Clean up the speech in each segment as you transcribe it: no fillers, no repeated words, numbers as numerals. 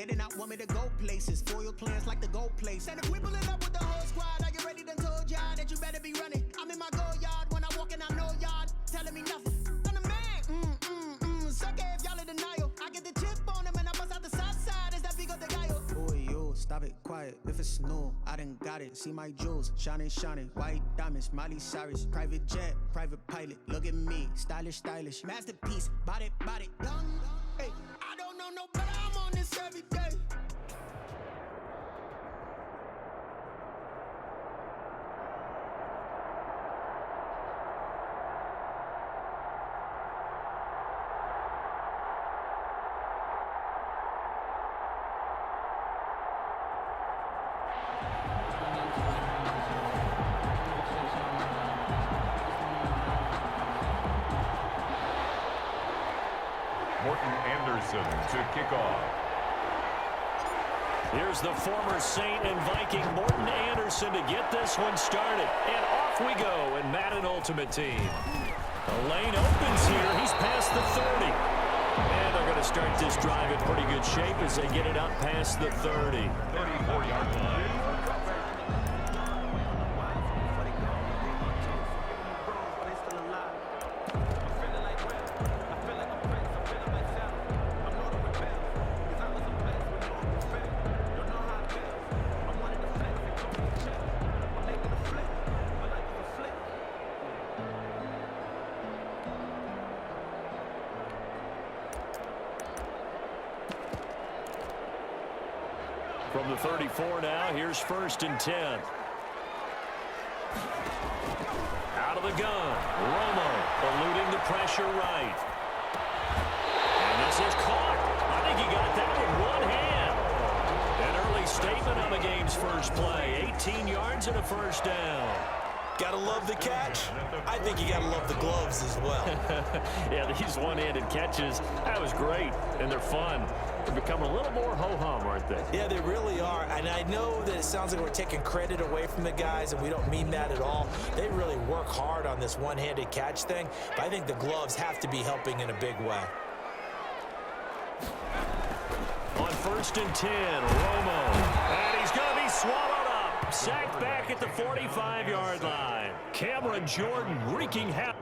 They did not want me to go places. Foil plans like the gold place. And if we pull it up with the whole squad, are you ready? Done told y'all that you better be running. I'm in my go yard when I walk in, I know y'all telling me nothing. I'm the man. Suck it if y'all in denial. I get the chip on him and I bust out the south side. Is that Vigo de Gallo? Boy, yo, stop it, quiet. If it's new, I done got it. See my jewels, shining, shining. White diamonds, Miley Cyrus. Private jet, private pilot. Look at me, stylish, stylish. Masterpiece, body, done. Hey, I don't know no better. I'm on this every day. To kick off. Here's the former Saint and Viking Morton Anderson to get this one started. And off we go in Madden Ultimate Team. The lane opens here. He's past the 30. And they're going to start this drive in pretty good shape as they get it up past the 30. 34-yard line. From the 34 now, here's 1st and 10. Out of the gun, Romo eluding the pressure right. And this is caught. I think he got that with one hand. An early statement on the game's first play. 18 yards and a first down. Gotta love the catch. I think you gotta love the gloves as well. Yeah, these one-handed catches, that was great, and they're fun. They're becoming a little more ho-hum, aren't they? Yeah, they really are, and I know that it sounds like we're taking credit away from the guys, and we don't mean that at all. They really work hard on this one-handed catch thing, but I think the gloves have to be helping in a big way. On 1st and 10, Romo, and he's going to be swallowed up. Sacked back at the 45-yard line. Cameron Jordan wreaking havoc.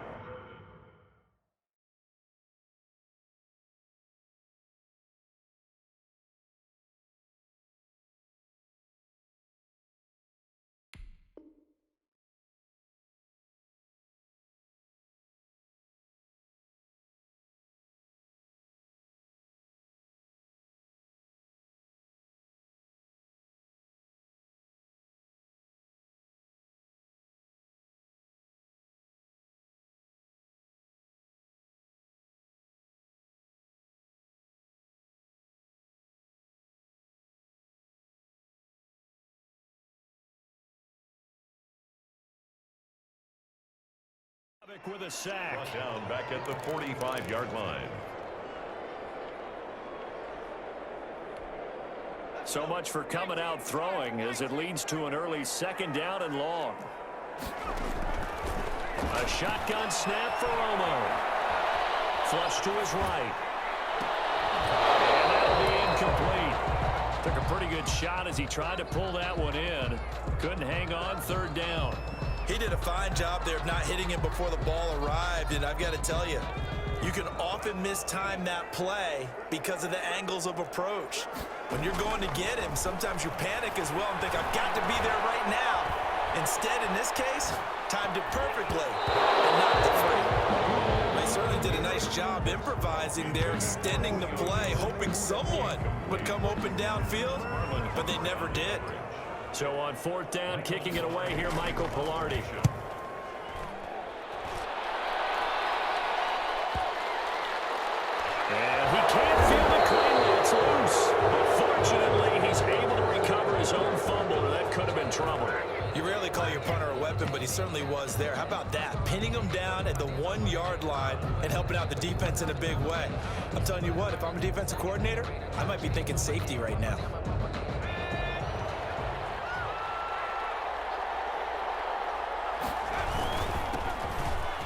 With a sack. Brought down back at the 45-yard line. So much for coming out throwing as it leads to an early 2nd down and long. A shotgun snap for Romo. Flush to his right. And that'll be incomplete. Took a pretty good shot as he tried to pull that one in. Couldn't hang on. 3rd down. He did a fine job there of not hitting him before the ball arrived, and I've got to tell you, you can often mistime that play because of the angles of approach. When you're going to get him, sometimes you panic as well and think, I've got to be there right now. Instead, in this case, timed it perfectly and knocked it free. They certainly did a nice job improvising there, extending the play, hoping someone would come open downfield, but they never did. So on 4th down, kicking it away here, Michael Pilardi. And he can't field it cleanly. It's loose. But fortunately, he's able to recover his own fumble, or that could have been trouble. You rarely call your punter a weapon, but he certainly was there. How about that? Pinning him down at the 1-yard line and helping out the defense in a big way. I'm telling you what, if I'm a defensive coordinator, I might be thinking safety right now.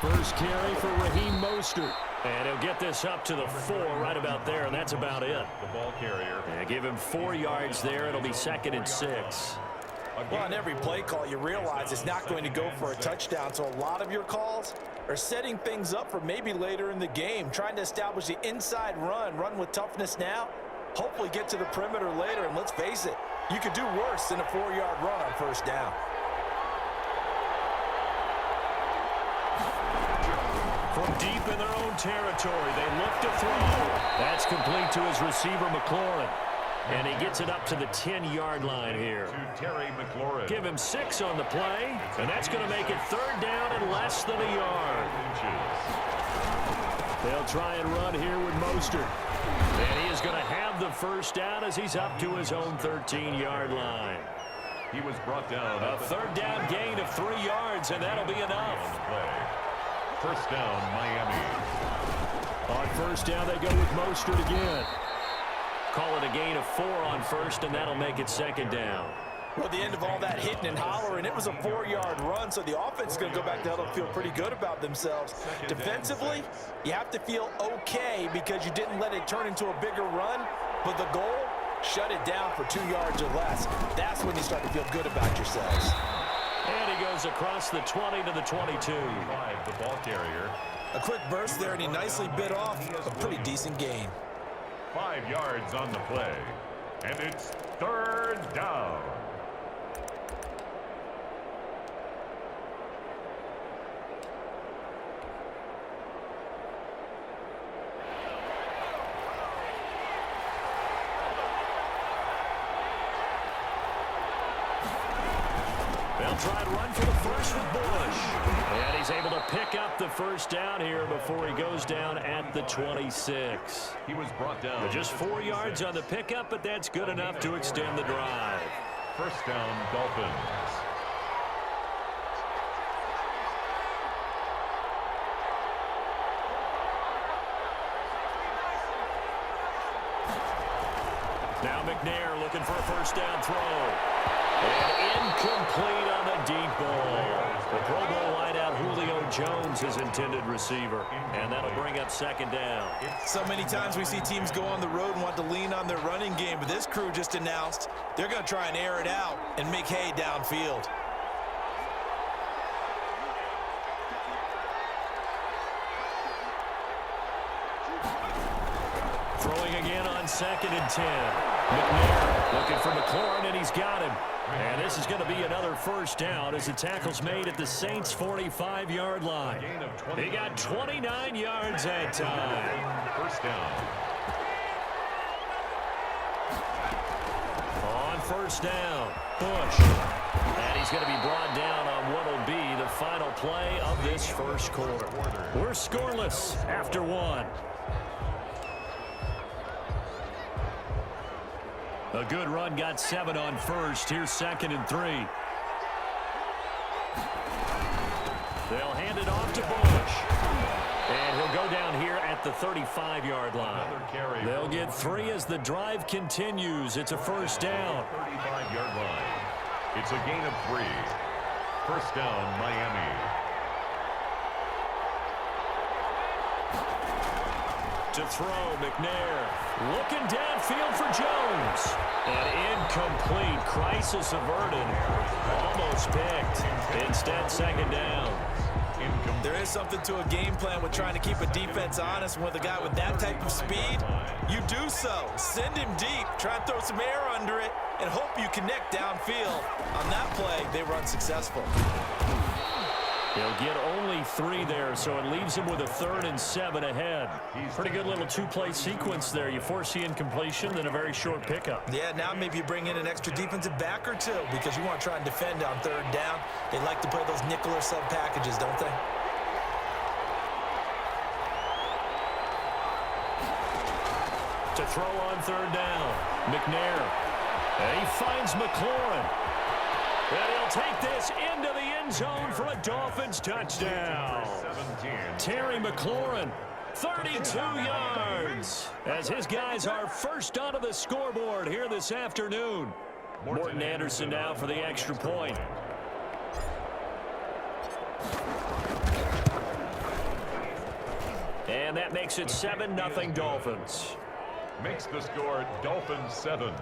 First carry for Raheem Mostert. And he'll get this up to the 4 right about there, and that's about it. The ball carrier. And give him 4 yards there. It'll be 2nd and 6. Well, on every play call, you realize it's not going to go for a touchdown, so a lot of your calls are setting things up for maybe later in the game, trying to establish the inside run with toughness now, hopefully get to the perimeter later, and let's face it, you could do worse than a 4-yard run on first down. From deep in their own territory, they look to throw. That's complete to his receiver, McLaurin. And he gets it up to the 10-yard line here. To Terry McLaurin. Give him 6 on the play, and that's going to make it 3rd down and less than a yard. They'll try and run here with Mostert. And he is going to have the first down as he's up to his own 13-yard line. He was brought down. A 3rd down gain of 3 yards, and that'll be enough. First down, Miami. On first down, they go with Mostert again. Call it a gain of 4 on first, and that'll make it 2nd down. Well, at the end of all that hitting and hollering, it was a 4-yard run, so the offense is going to go back to hell and feel pretty good about themselves. Defensively, you have to feel okay because you didn't let it turn into a bigger run, but the goal, shut it down for 2 yards or less. That's when you start to feel good about yourselves. And he goes across the 20 to the 22. The ball carrier. A quick burst there, and he nicely bit off a pretty decent gain. 5 yards on the play. And it's 3rd down. They'll try to run for the first with Bush. And he's able to pick up the first down here before he goes down at the 26. He was brought down. Just 4 yards on the pickup, but that's good enough to extend the drive. First down, Dolphins. Now McNair looking for a first down throw. And incomplete on the deep ball. The Pro Bowl wideout Julio Jones, his intended receiver. And that'll bring up 2nd down. So many times we see teams go on the road and want to lean on their running game, but this crew just announced they're going to try and air it out and make hay downfield. Throwing again on 2nd and 10. McNair looking for McLaurin, and he's got him. And this is going to be another first down as the tackle's made at the Saints' 45-yard line. He got 29 yards that time. First down. On first down, Bush. And he's going to be brought down on what will be the final play of this first quarter. We're scoreless after 1. A good run, got 7 on first. Here's 2nd and 3. They'll hand it off to Bush. And he'll go down here at the 35-yard line. They'll get 3 as the drive continues. It's a first down. 35-yard line. It's a gain of 3. First down, Miami. To throw, McNair looking downfield for Jones. And incomplete. Crisis averted. Almost picked. Instead, 2nd down. There is something to a game plan with trying to keep a defense honest. With a guy with that type of speed, you do so. Send him deep. Try and throw some air under it and hope you connect downfield. On that play, they were unsuccessful. He'll get only 3 there, so it leaves him with a 3rd and 7 ahead. Pretty good little 2-play sequence there. You force the incompletion, then a very short pickup. Yeah, now maybe you bring in an extra defensive back or 2 because you want to try and defend on 3rd down. They like to play those nickel or sub packages, don't they? To throw on 3rd down, McNair. And he finds McLaurin. And he'll take this into the end zone for a Dolphins touchdown. Terry McLaurin, 32 yards, as his guys are first onto the scoreboard here this afternoon. Morton Anderson now for the extra point. And that makes it 7-0 Dolphins. Makes the score Dolphins 7,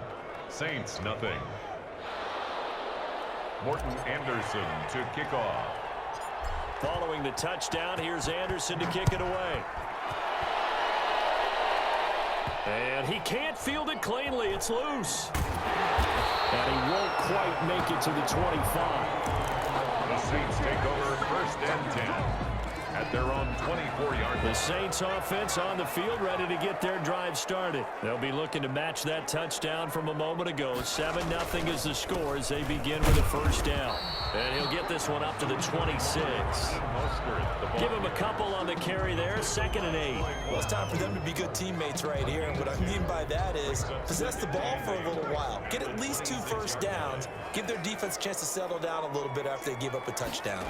Saints nothing. Morton Anderson to kick off. Following the touchdown, here's Anderson to kick it away. And he can't field it cleanly. It's loose. And he won't quite make it to the 25. The Saints take over 1st and 10 at their own 24-yard line. The Saints offense on the field ready to get their drive started. They'll be looking to match that touchdown from a moment ago. 7-0 is the score as they begin with a 1st down. And he'll get this one up to the 26. Give him a couple on the carry there. 2nd and 8. Well, it's time for them to be good teammates right here. And what I mean by that is possess the ball for a little while. Get at least 2 first downs. Give their defense a chance to settle down a little bit after they give up a touchdown.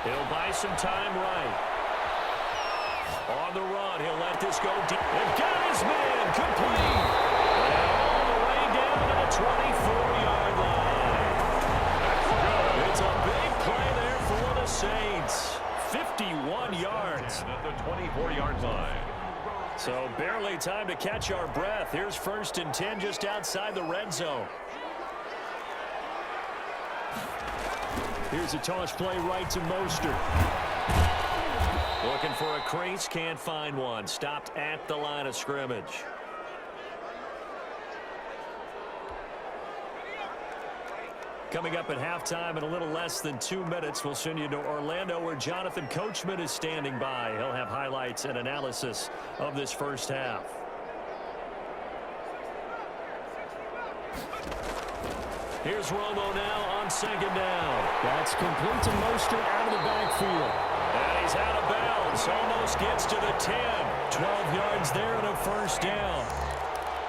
He'll buy some time right. On the run, he'll let this go deep. They've got his man complete. And all the way down to the 24-yard line. It's a big play there for the Saints. 51 yards. At the 24-yard line. So barely time to catch our breath. Here's 1st and 10 just outside the red zone. Here's a toss play right to Mostert. Looking for a crease, can't find one. Stopped at the line of scrimmage. Coming up at halftime in a little less than 2 minutes, we'll send you to Orlando where Jonathan Coachman is standing by. He'll have highlights and analysis of this 1st half. Here's Romo now on 2nd down. That's complete to Mostert out of the backfield. And he's out of bounds. Almost gets to the 10. 12 yards there and a 1st down.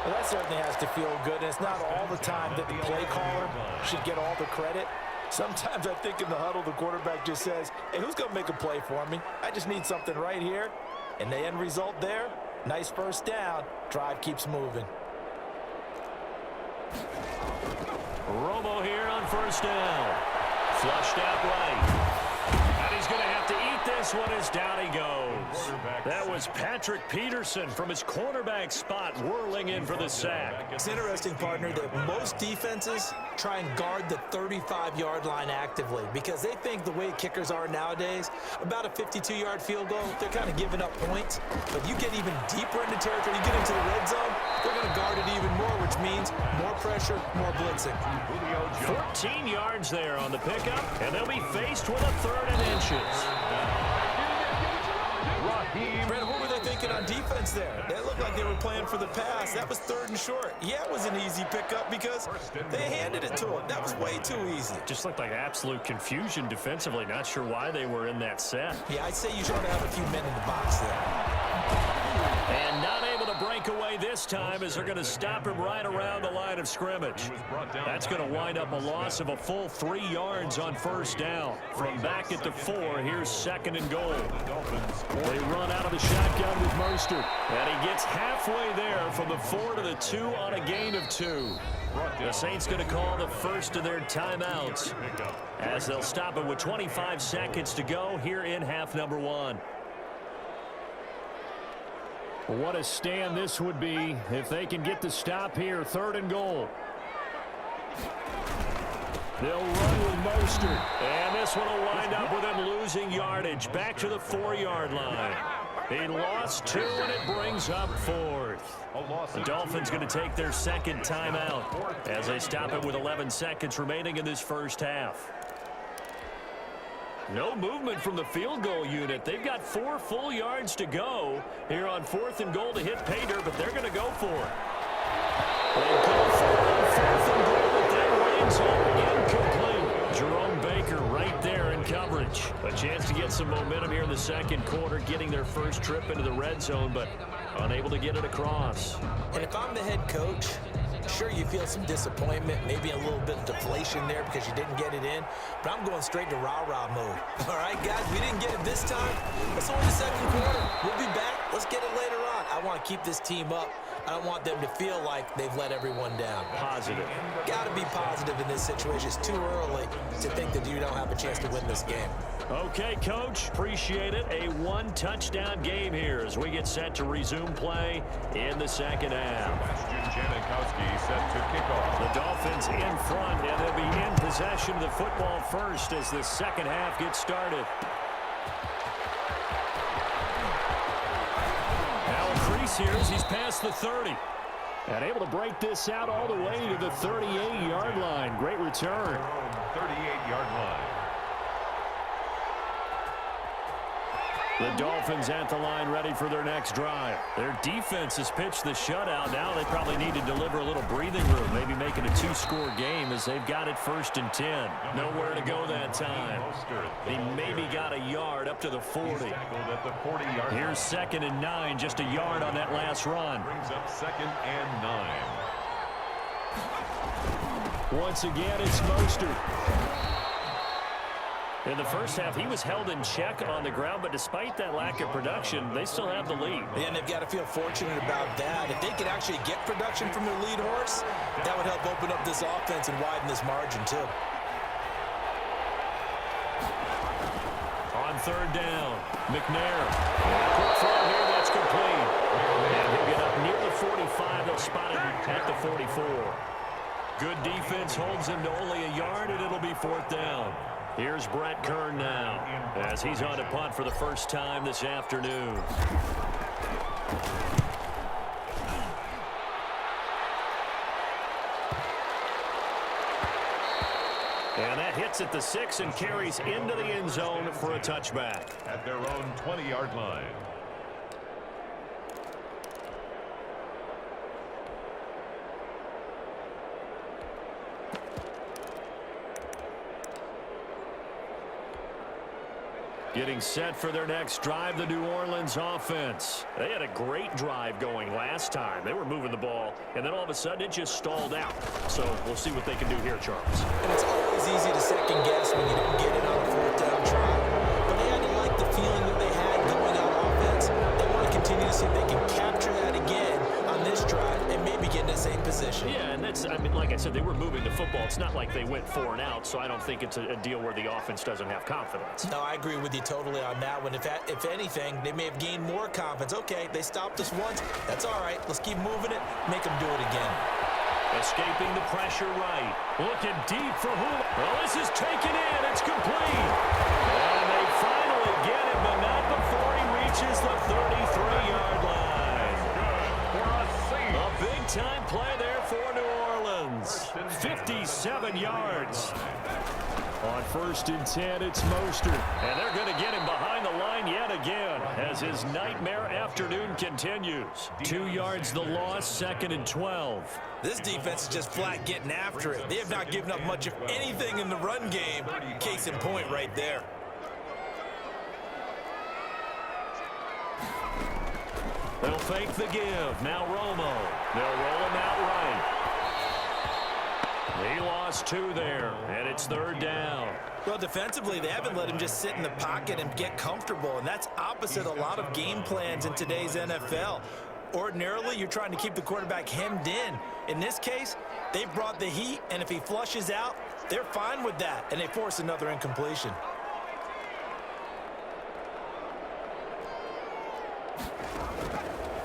Well, that certainly has to feel good. And it's not all the time that the play caller should get all the credit. Sometimes I think in the huddle, the quarterback just says, hey, who's going to make a play for me? I just need something right here. And the end result there, nice 1st down. Drive keeps moving. Romo here on 1st down. Flushed out right. And he's going to have to eat this one as down he goes. That was Patrick Peterson from his cornerback spot whirling in for the sack. It's interesting, partner, that most defenses try and guard the 35-yard line actively because they think the way kickers are nowadays, about a 52-yard field goal, they're kind of giving up points. But you get even deeper into territory, you get into the red zone, they're going to guard it even more, which means more pressure, more blitzing. 14 yards there on the pickup, and they'll be faced with a 3rd and inches. Brandon, what were they thinking on defense there? They looked like they were playing for the pass. That was 3rd and short. Yeah, it was an easy pickup because they handed it to him. That was way too easy. Just looked like absolute confusion defensively. Not sure why they were in that set. Yeah, I'd say you try to have a few men in the box there. And not able to break away this time as they're going to stop him right around the line of scrimmage. That's going to wind up a loss of a full 3 yards on 1st down. From back at the 4, here's 2nd and goal. They run out of the shotgun with Mostert. And he gets halfway there from the 4 to the 2 on a gain of 2. The Saints going to call the first of their timeouts as they'll stop it with 25 seconds to go here in half number 1. What a stand this would be if they can get the stop here. 3rd and goal. They'll run with Mostert. And this one will wind up with him losing yardage. Back to the 4-yard line. He lost 2, and it brings up 4th. The Dolphins going to take their 2nd timeout as they stop it with 11 seconds remaining in this 1st half. No movement from the field goal unit. They've got 4 full yards to go here on 4th and goal to hit pay dirt, but they're going to go for it. They go for it on 4th and goal, but that rings up incomplete. Jerome Baker right there in coverage. A chance to get some momentum here in the 2nd quarter, getting their first trip into the red zone, but unable to get it across. And if I'm the head coach, sure, you feel some disappointment, maybe a little bit of deflation there because you didn't get it in, but I'm going straight to rah-rah mode. All right, guys, we didn't get it this time. It's only the 2nd quarter. We'll be back. Let's get it later on. I want to keep this team up I don't want them to feel like they've let everyone down. Positive. Got to be positive in this situation. It's too early to think that you don't have a chance to win this game. Okay, Coach, appreciate it. A one-touchdown game here as we get set to resume play in the second half. Sebastian Janikowski set to kick off. The Dolphins in front, and they'll be in possession of the football first as the second half gets started. Now a crease here as he's past the 30. And able to break this out all the way to the 38-yard line. Great return. 38-yard line. The Dolphins at the line ready for their next drive. Their defense has pitched the shutout. Now they probably need to deliver a little breathing room, maybe making a two-score game as they've got it 1st and 10. Nowhere to go that time. He maybe got a yard up to the 40. Here's 2nd and 9, just a yard on that last run. Brings up 2nd and 9. Once again, it's Mostert. In the first half, he was held in check on the ground, but despite that lack of production, they still have the lead. And they've got to feel fortunate about that. If they could actually get production from their lead horse, that would help open up this offense and widen this margin, too. On 3rd down, McNair. Quick throw here, that's complete. And he'll get up near the 45. They'll spot him at the 44. Good defense holds him to only a yard, and it'll be 4th down. Here's Brett Kern now as he's on to punt for the first time this afternoon. And that hits at the 6 and carries into the end zone for a touchback. At their own 20-yard line. Getting set for their next drive, the New Orleans offense. They had a great drive going last time. They were moving the ball, and then all of a sudden it just stalled out. So we'll see what they can do here, Charles. And it's always easy to second guess when you don't get it on a 4th down try. But they had to like the feeling that they had going on offense. They want to continue to see if they can capture that again on this drive and maybe get in the same position. Yeah, and that's, I mean, like I said, they were moving the football. It's not like they went 4 and out, so I don't think it's a deal where the offense doesn't have confidence. No, I agree with you totally on that one. If anything, they may have gained more confidence. Okay, they stopped us once. That's all right. Let's keep moving it. Make them do it again. Escaping the pressure right. Looking deep for Hula. Well, this is taken in. It's complete. And they finally get him, but not before he reaches the 33-yard line. A big-time play there for New Orleans. 57 yards. On 1st and 10, it's Mostert. And they're going to get him behind the line yet again as his nightmare afternoon continues. 2 yards the loss, 2nd and 12. This defense is just flat getting after it. They have not given up much of anything in the run game. Case in point right there. They'll fake the give. Now Romo. They'll roll him out right. He lost 2 there, and it's 3rd down. Well, defensively, they haven't let him just sit in the pocket and get comfortable, and that's opposite a lot of game plans in today's NFL. Ordinarily, you're trying to keep the quarterback hemmed in. In this case, they brought the heat, and if he flushes out, they're fine with that, and they force another incompletion.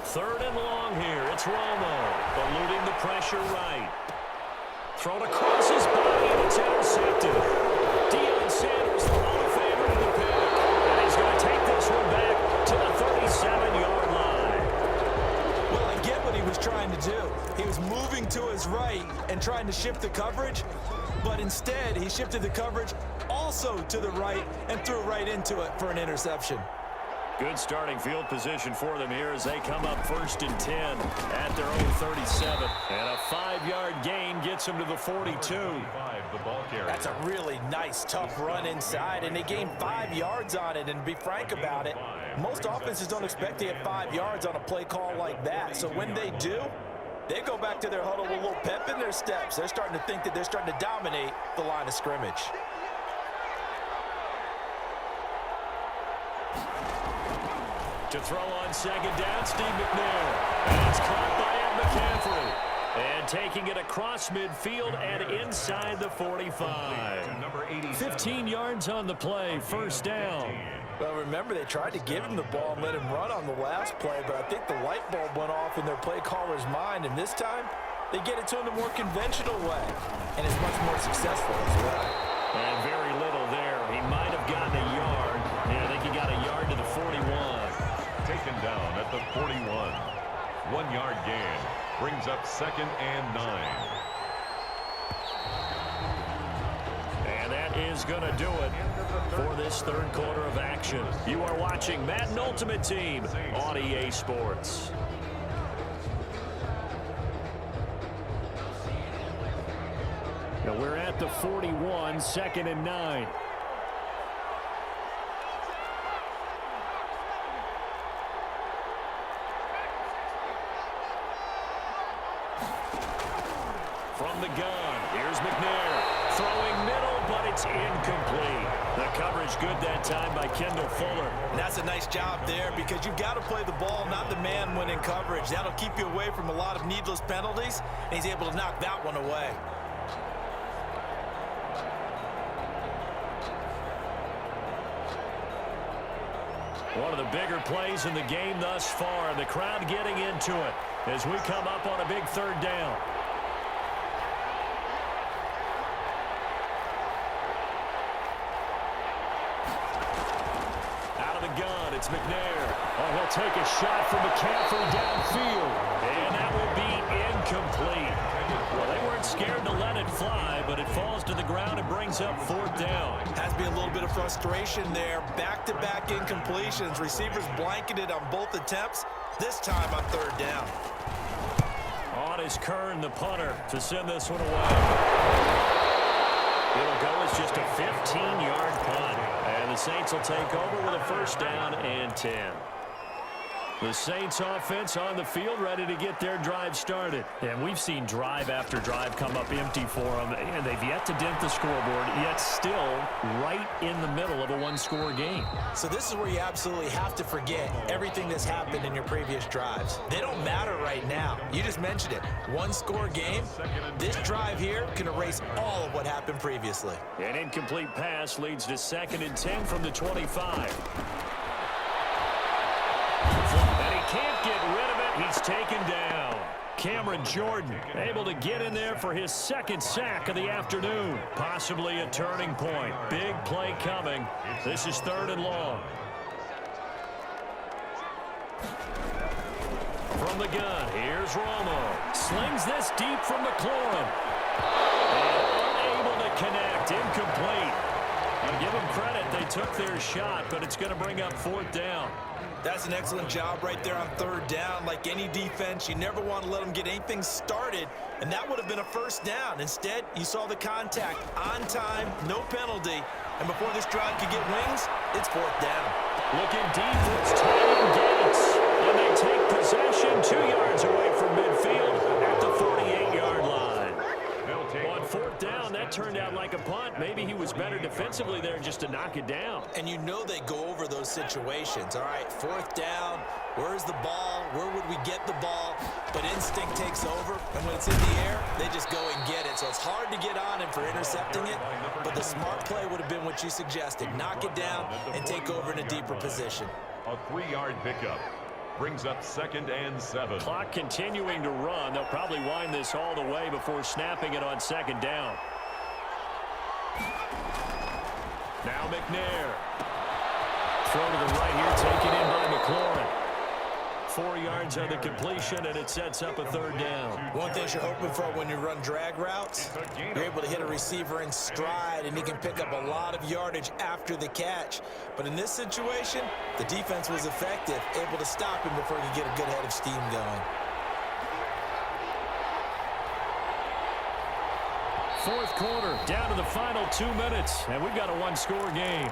Third and long here. It's Romo, eluding the pressure right. Thrown across his body, and it's intercepted. Deion Sanders, the Hall of Famer, to the pick. And he's going to take this one back to the 37-yard line. Well, I get what he was trying to do. He was moving to his right and trying to shift the coverage, but instead he shifted the coverage also to the right and threw right into it for an interception. Good starting field position for them here as they come up 1st and 10 at their own 37. And a 5-yard gain gets them to the 42. That's a really nice, tough run inside, and they gained 5 yards on it. And to be frank about it, most offenses don't expect to get 5 yards on a play call like that. So when they do, they go back to their huddle with a little pep in their steps. They're starting to think that they're starting to dominate the line of scrimmage. To throw on 2nd down, Steve McNair. And it's caught by McCaffrey. And taking it across midfield and inside the 45. 15 yards on the play, first down. Well, remember, they tried to give him the ball and let him run on the last play, but I think the light bulb went off in their play caller's mind, and this time they get it to him the more conventional way, and it's much more successful as well. And very little there. He might have gotten a yard. Yeah, I think he got a yard to the 41. Taken down at the 41. 1 yard gain. Brings up 2nd and 9. And that is going to do it for this third quarter of action. You are watching Madden Ultimate Team on EA Sports. Now we're at the 41, 2nd and 9. From the gun, here's McNair. Throwing middle, but it's incomplete. The coverage good that time by Kendall Fuller. And that's a nice job there because you've got to play the ball, not the man when in coverage. That'll keep you away from a lot of needless penalties, and he's able to knock that one away. One of the bigger plays in the game thus far. The crowd getting into it as we come up on a big third down. Gun. It's McNair. Oh, he'll take a shot from McCaffrey downfield. And that will be incomplete. Well, they weren't scared to let it fly, but it falls to the ground and brings up 4th down. Has to be a little bit of frustration there. Back-to-back incompletions. Receivers blanketed on both attempts, this time on 3rd down. On is Kern, the punter, to send this one away. It'll go as just a 15-yard punt. And the Saints will take over with a first down and 10. The Saints offense on the field ready to get their drive started. And we've seen drive after drive come up empty for them, and they've yet to dent the scoreboard, yet still right in the middle of a one-score game. So this is where you absolutely have to forget everything that's happened in your previous drives. They don't matter right now. You just mentioned it. One-score game. This drive here can erase all of what happened previously. An incomplete pass leads to 2nd and 10 from the 25. And he can't get rid of it. He's taken down. Cameron Jordan able to get in there for his 2nd sack of the afternoon. Possibly a turning point. Big play coming. This is 3rd and long. From the gun, here's Romo. Slings this deep from McLaurin. And unable to connect. Incomplete. I'll give them credit. They took their shot, but it's going to bring up 4th down. That's an excellent job right there on 3rd down. Like any defense, you never want to let them get anything started, and that would have been a first down. Instead, you saw the contact on time, no penalty, and before this drive could get wings, it's 4th down. Looking deep, it's Tyron Gates, and they take possession 2 yards away from midfield at the 48-yard line. On 4th down, that turned out like a punt. Maybe he was better defensively there just to knock it down. And you know they go over those situations. All right, 4th down, where's the ball? Where would we get the ball? But instinct takes over, and when it's in the air, they just go and get it. So it's hard to get on him for intercepting it, but the smart play would have been what you suggested. Knock it down and take over in a deeper position. A 3-yard pickup. Brings up 2nd and 7. Clock continuing to run. They'll probably wind this all the way before snapping it on 2nd down. Now McNair. Throw to the right here, taken in by McLaurin. 4 yards on the completion, and it sets up a 3rd down. One thing you're hoping for when you run drag routes, you're able to hit a receiver in stride, and he can pick up a lot of yardage after the catch. But in this situation, the defense was effective, able to stop him before he could get a good head of steam going. 4th quarter, down to the final 2 minutes, and we've got a one-score game.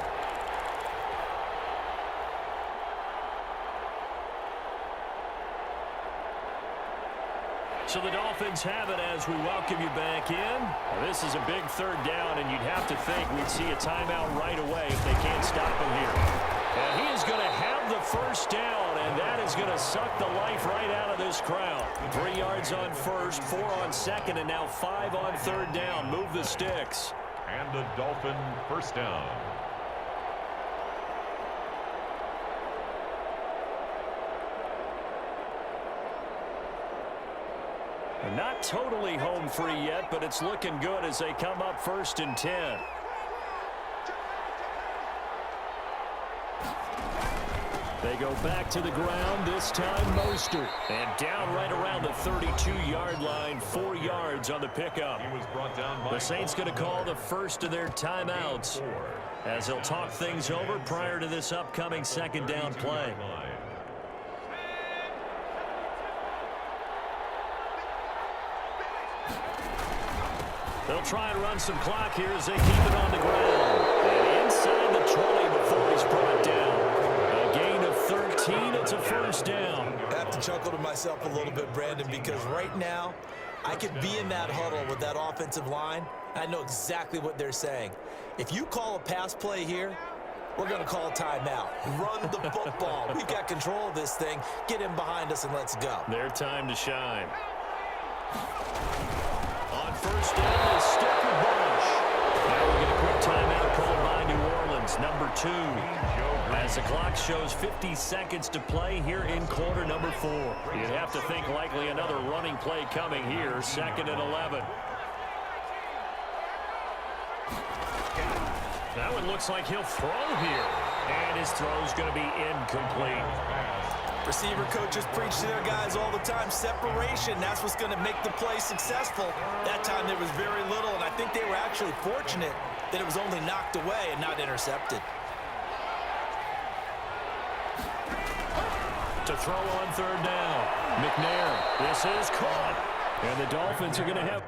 So the Dolphins have it as we welcome you back in. Now, this is a big 3rd down, and you'd have to think we'd see a timeout right away if they can't stop him here. And he is going to have the first down, and that is going to suck the life right out of this crowd. 3 yards on first, 4 on second, and now 5 on third down. Move the sticks. And a Dolphin first down. They're not totally home free yet, but it's looking good as they come up 1st and 10. They go back to the ground, this time Mostert. And down right around the 32-yard line, 4 yards on the pickup. He was brought down by The Saints going to call the first of their timeouts as they'll talk things over prior to this upcoming second down play. They'll try and run some clock here as they keep it on the ground. And inside the 20 before he's brought down. A gain of 13. It's a first down. I have to chuckle to myself a little bit, Brandon, because right now I could be in that huddle with that offensive line. I know exactly what they're saying. If you call a pass play here, we're going to call a timeout. Run the football. We've got control of this thing. Get him behind us and let's go. Their time to shine. On first down, they stick with Bush. Now we get a quick timeout called by New Orleans, number 2. As the clock shows 50 seconds to play here in quarter number 4. You'd have to think likely another running play coming here, 2nd and 11. That one looks like he'll throw here. And his throw's going to be incomplete. Receiver coaches preach to their guys all the time. Separation, that's what's going to make the play successful. That time there was very little, and I think they were actually fortunate that it was only knocked away and not intercepted. To throw on third down. McNair, this is caught. And the Dolphins are going to have